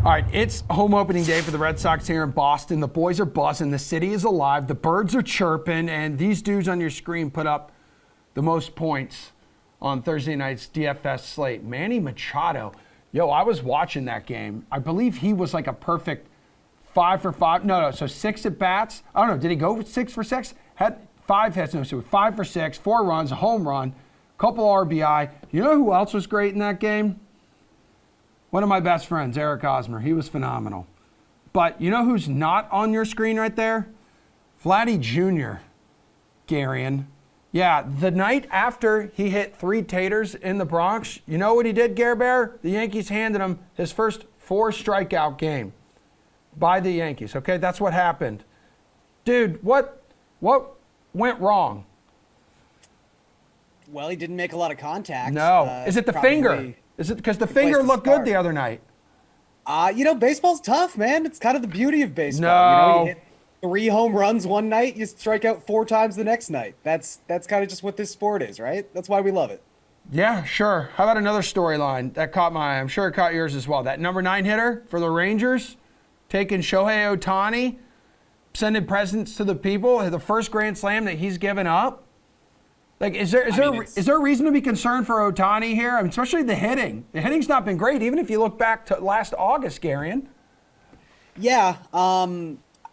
All right, it's home opening day for the Red Sox here in Boston. The boys are buzzing. The city is alive. The birds are chirping. And these dudes on your screen put up the most points on Thursday night's DFS slate. Manny Machado. Yo, I was watching that game. I believe he was like a perfect 5 for 5. No, so 6 at bats. I don't know. Did he go 6 for 6? Had 5 hits. No, so 5 for 6, 4 runs, a home run, couple RBI. You know who else was great in that game? One of my best friends, Eric Osmer. He was phenomenal. But you know who's not on your screen right there? Vladdy Jr. Garion. Yeah, the night after he hit 3 taters in the Bronx, you know what he did, Gare Bear? The Yankees handed him his first 4 strikeout game by the Yankees. Okay, that's what happened. Dude, what went wrong? Well, he didn't make a lot of contact. No. Is it the finger? Is it because the finger looked good the other night? Baseball's tough, man. It's kind of the beauty of baseball. No. You hit 3 home runs one night, you strike out 4 times the next night. That's kind of just what this sport is, right? That's why we love it. Yeah, sure. How about another storyline that caught my eye? I'm sure it caught yours as well. That number 9 hitter for the Rangers, taking Shohei Ohtani, sending presents to the people, the first grand slam that he's given up. Like, is there a reason to be concerned for Ohtani here? I mean, especially the hitting. The hitting's not been great, even if you look back to last August, Garion. Yeah.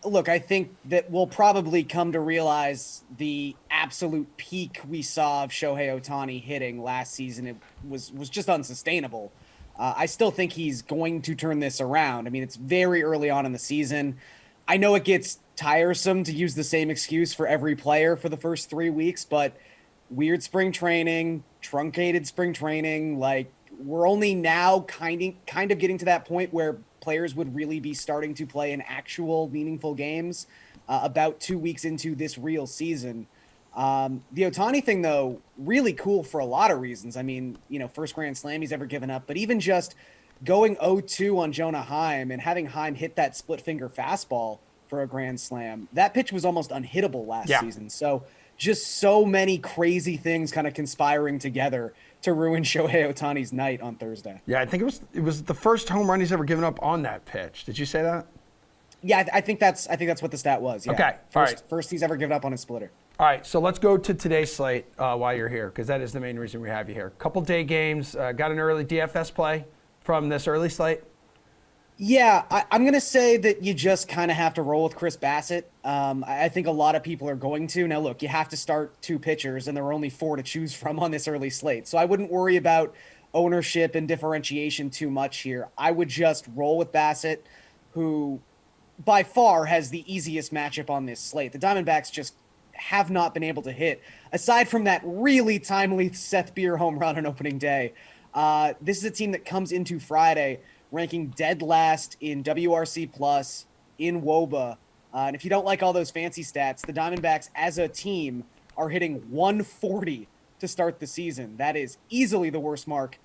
Look, I think that we'll probably come to realize the absolute peak we saw of Shohei Ohtani hitting last season. It was just unsustainable. I still think he's going to turn this around. I mean, it's very early on in the season. I know it gets tiresome to use the same excuse for every player for the first 3 weeks, but weird spring training, truncated spring training, like we're only now kind of getting to that point where players would really be starting to play in actual meaningful games about 2 weeks into this real season. The Ohtani thing, though, really cool for a lot of reasons. I mean, first grand slam he's ever given up, but even just going 0-2 on Jonah Heim and having Heim hit that split finger fastball for a grand slam, that pitch was almost unhittable last season. So just so many crazy things kind of conspiring together to ruin Shohei Ohtani's night on Thursday. Yeah, I think it was the first home run he's ever given up on that pitch. Did you say that? Yeah, I think that's what the stat was. Yeah. Okay. First he's ever given up on a splitter. All right, so let's go to today's slate while you're here, because that is the main reason we have you here. Couple day games, got an early DFS play from this early slate. Yeah, I'm going to say that you just kind of have to roll with Chris Bassett. I think a lot of people are going to. Now, look, you have to start 2 pitchers, and there are only 4 to choose from on this early slate. So I wouldn't worry about ownership and differentiation too much here. I would just roll with Bassett, who by far has the easiest matchup on this slate. The Diamondbacks just have not been able to hit. Aside from that really timely Seth Beer home run on opening day, this is a team that comes into Friday ranking dead last in WRC plus, in WOBA. And if you don't like all those fancy stats, the Diamondbacks as a team are hitting 140 to start the season. That is easily the worst mark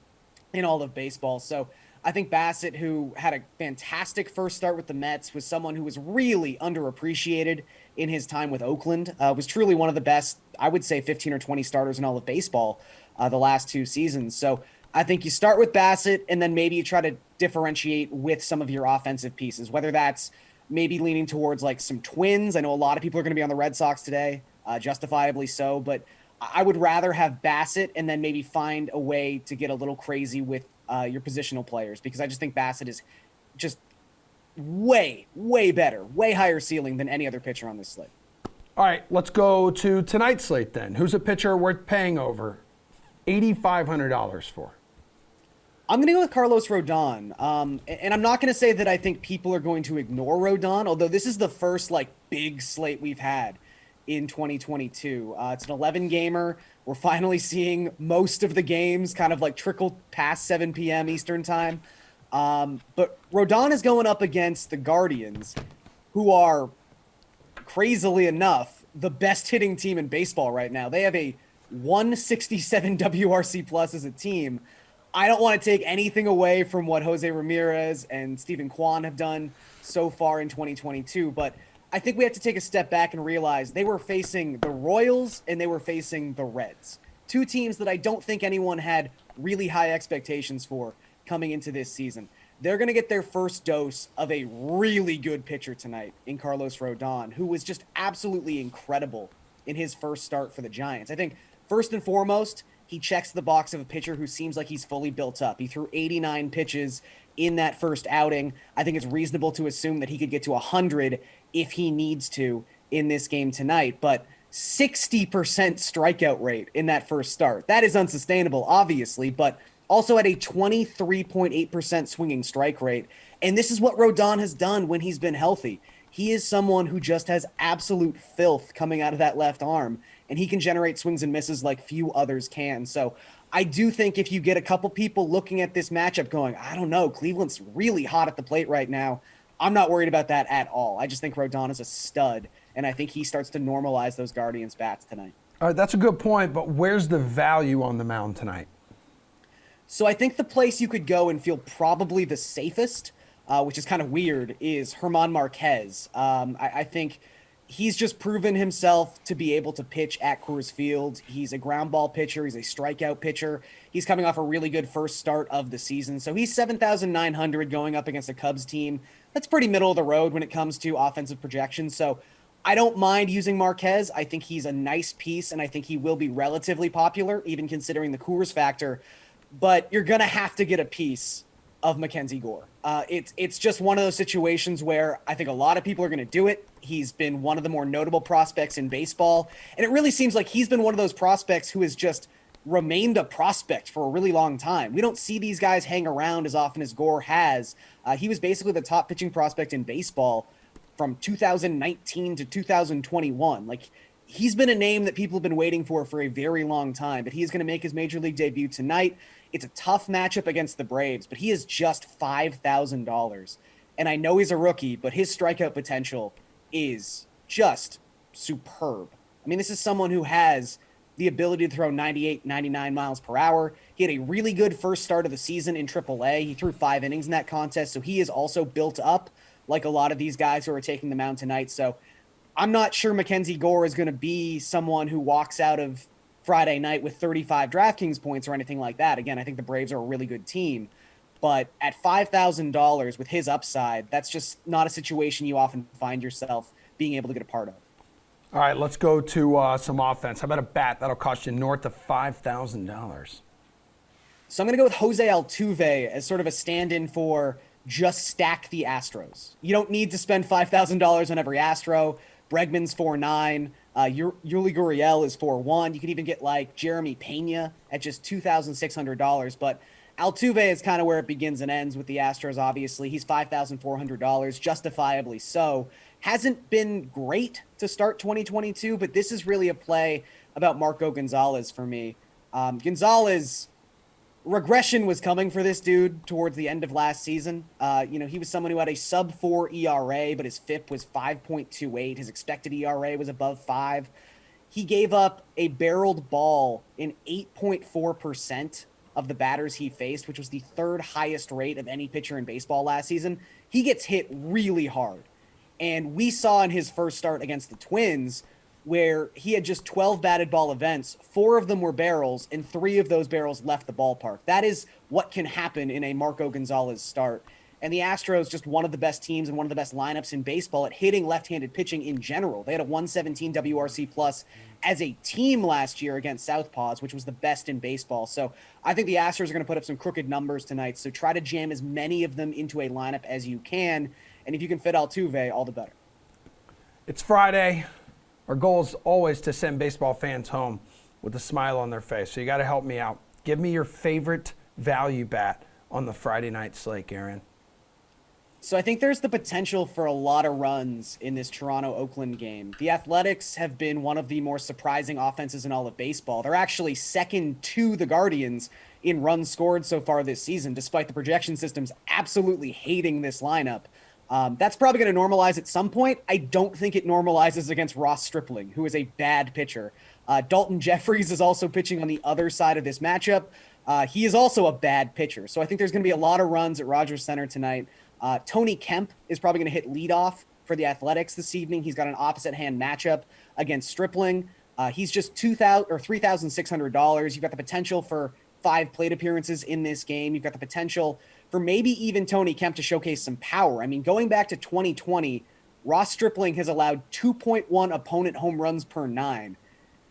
in all of baseball. So I think Bassett, who had a fantastic first start with the Mets, was someone who was really underappreciated in his time with Oakland, was truly one of the best, I would say, 15 or 20 starters in all of baseball the last 2 seasons. So I think you start with Bassett, and then maybe you try to differentiate with some of your offensive pieces, whether that's maybe leaning towards like some Twins. I know a lot of people are going to be on the Red Sox today, justifiably so, but I would rather have Bassett and then maybe find a way to get a little crazy with your positional players, because I just think Bassett is just way, way better, way higher ceiling than any other pitcher on this slate. All right, let's go to tonight's slate then. Who's a pitcher worth paying over $8,500 for? I'm going to go with Carlos Rodon. And I'm not going to say that I think people are going to ignore Rodon, although this is the first big slate we've had in 2022. It's an 11-gamer. We're finally seeing most of the games kind of trickle past 7 p.m. Eastern time. But Rodon is going up against the Guardians, who are, crazily enough, the best hitting team in baseball right now. They have a 167 WRC plus as a team. I don't want to take anything away from what Jose Ramirez and Steven Kwan have done so far in 2022, but I think we have to take a step back and realize they were facing the Royals and they were facing the Reds. 2 teams that I don't think anyone had really high expectations for coming into this season. they're going to get their first dose of a really good pitcher tonight in Carlos Rodon, who was just absolutely incredible in his first start for the Giants. I think first and foremost, he checks the box of a pitcher who seems like he's fully built up. He threw 89 pitches in that first outing. I think it's reasonable to assume that he could get to 100 if he needs to in this game tonight. But 60% strikeout rate in that first start. That is unsustainable, obviously, but also at a 23.8% swinging strike rate. And this is what Rodon has done when he's been healthy. He is someone who just has absolute filth coming out of that left arm, and he can generate swings and misses like few others can. So I do think if you get a couple people looking at this matchup going, I don't know, Cleveland's really hot at the plate right now, I'm not worried about that at all. I just think Rodon is a stud, and I think he starts to normalize those Guardians bats tonight. All right, that's a good point, but where's the value on the mound tonight? So I think the place you could go and feel probably the safest, which is kind of weird, is German Marquez. I think he's just proven himself to be able to pitch at Coors Field. He's a ground ball pitcher. He's a strikeout pitcher. He's coming off a really good first start of the season. So he's 7,900 going up against a Cubs team. That's pretty middle of the road when it comes to offensive projections. So I don't mind using Marquez. I think he's a nice piece, and I think he will be relatively popular, even considering the Coors factor. But you're going to have to get a piece of Mackenzie Gore. It's just one of those situations where I think a lot of people are going to do it. He's been one of the more notable prospects in baseball. And it really seems like he's been one of those prospects who has just remained a prospect for a really long time. We don't see these guys hang around as often as Gore has. He was basically the top pitching prospect in baseball from 2019 to 2021. Like, he's been a name that people have been waiting for a very long time, but he is going to make his major league debut tonight. It's a tough matchup against the Braves, but he is just $5,000. And I know he's a rookie, but his strikeout potential is just superb. I mean, this is someone who has the ability to throw 98, 99 miles per hour. He had a really good first start of the season in AAA. He threw 5 innings in that contest, so he is also built up like a lot of these guys who are taking the mound tonight. So I'm not sure Mackenzie Gore is going to be someone who walks out of Friday night with 35 DraftKings points or anything like that. Again, I think the Braves are a really good team. But at $5,000 with his upside, that's just not a situation you often find yourself being able to get a part of. All right, let's go to some offense. How about a bat that'll cost you north of $5,000? So I'm going to go with Jose Altuve as sort of a stand-in for just stack the Astros. You don't need to spend $5,000 on every Astro. Bregman's 4.9. Yuli Gurriel is 4.1. You can even get like Jeremy Pena at just $2,600. But Altuve is kind of where it begins and ends with the Astros, obviously. He's $5,400, justifiably so. Hasn't been great to start 2022, but this is really a play about Marco Gonzalez for me. Gonzalez, regression was coming for this dude towards the end of last season. He was someone who had a sub-4 ERA, but his FIP was 5.28. His expected ERA was above 5. He gave up a barreled ball in 8.4% of the batters he faced, which was the third highest rate of any pitcher in baseball last season. He gets hit really hard. And we saw in his first start against the Twins where he had just 12 batted ball events, 4 of them were barrels, and 3 of those barrels left the ballpark. That is what can happen in a Marco Gonzalez start. And the Astros, just one of the best teams and one of the best lineups in baseball at hitting left-handed pitching in general. They had a 117 WRC plus as a team last year against Southpaws, which was the best in baseball. So I think the Astros are going to put up some crooked numbers tonight. So try to jam as many of them into a lineup as you can. And if you can fit Altuve, all the better. It's Friday. Our goal is always to send baseball fans home with a smile on their face. So you got to help me out. Give me your favorite value bat on the Friday night slate, Garion. So I think there's the potential for a lot of runs in this Toronto-Oakland game. The Athletics have been one of the more surprising offenses in all of baseball. They're actually second to the Guardians in runs scored so far this season, despite the projection systems absolutely hating this lineup. That's probably going to normalize at some point. I don't think it normalizes against Ross Stripling, who is a bad pitcher. Dalton Jeffries is also pitching on the other side of this matchup. He is also a bad pitcher. So I think there's going to be a lot of runs at Rogers Center tonight. Tony Kemp is probably going to hit leadoff for the Athletics this evening. He's got an opposite hand matchup against Stripling. He's just $3,600. You've got the potential for 5 plate appearances in this game. You've got the potential for maybe even Tony Kemp to showcase some power. I mean, going back to 2020, Ross Stripling has allowed 2.1 opponent home runs per 9.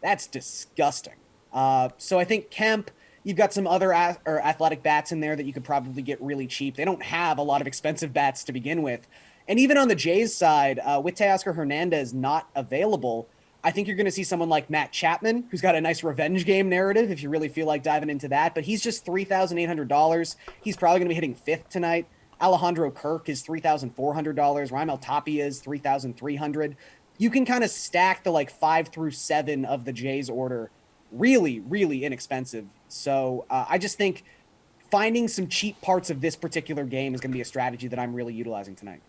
That's disgusting. So I think Kemp, you've got some other athletic bats in there that you could probably get really cheap. They don't have a lot of expensive bats to begin with. And even on the Jays side, with Teoscar Hernandez not available, I think you're going to see someone like Matt Chapman, who's got a nice revenge game narrative if you really feel like diving into that. But he's just $3,800. He's probably going to be hitting fifth tonight. Alejandro Kirk is $3,400. Raimel Tapia is $3,300. You can kind of stack the like 5 through 7 of the Jays order really, really inexpensive. So I just think finding some cheap parts of this particular game is going to be a strategy that I'm really utilizing tonight.